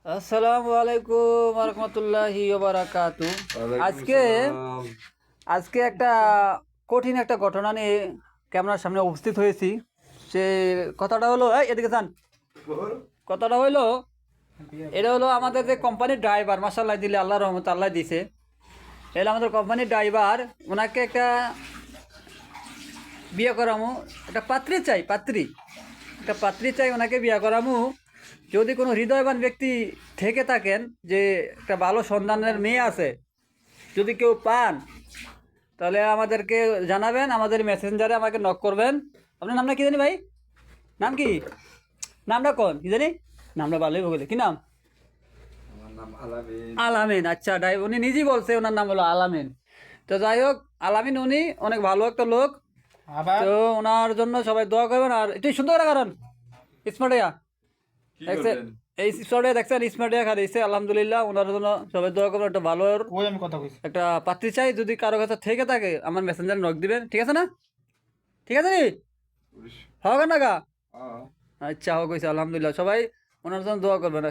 আসসালামু আলাইকুম রহমতুল্লাহি বারাকাতু। আজকে আজকে একটা কঠিন একটা ঘটনা নিয়ে ক্যামেরার সামনে উপস্থিত হয়েছি। সে কথাটা হলো, এদিকে যান। কথাটা হলো, এটা হলো আমাদের যে কোম্পানির ড্রাইভার, মাশাআল্লাহ দিলে আল্লাহ রহমত আল্লাহ দিছে। এলো আমাদের কোম্পানির ড্রাইভার, ওনাকে একটা বিয়ে করামু, একটা পাত্রী চাই, একটা পাত্রী চাই, ওনাকে বিয়ে করামু। যদি কোনো হৃদয়বান ব্যক্তি থেকে থাকেন, যে একটা ভালো সন্তানের মেয়ে আছে, যদি কেউ পান, তাহলে আমাদেরকে জানাবেন, আমাদের মেসেঞ্জারে আমাকে নক করবেন। আপনার নামটা কি জানি ভাই? নাম কি? নামটা কোন কি জানি? নামটা ভালোই বলে, কি নাম? আমার নাম আলামিন। আলামিন। আচ্ছা, উনি নিজেই বলছে ওনার নাম হলো আলামিন। তো যাই হোক, আলামিন উনি অনেক ভালো একটা লোক। আবার তো ওনার জন্য সবাই দোয়া করবেন। আর একটু সুন্দর করে কারণ স্মার্ট কি দেখছেন, করবেন? এই স্মার্ট দেখছেন, স্মার্ট খাইছে। আলহামদুলিল্লাহ, ওনার জন্য সবাই দোয়া করবেন। একটা ভালো ওই আমি কথা কইছি। একটা পাত্রী চাই। যদি কারো কাছে থেকে থাকে আমার মেসেঞ্জারে নক দিবেন, ঠিক আছে না? ঠিক আছে নি? হোক না গা? হ্যাঁ। আচ্ছা, হোক হয়েছে, আলহামদুলিল্লাহ। সবাই ওনার জন্য দোয়া করবেন।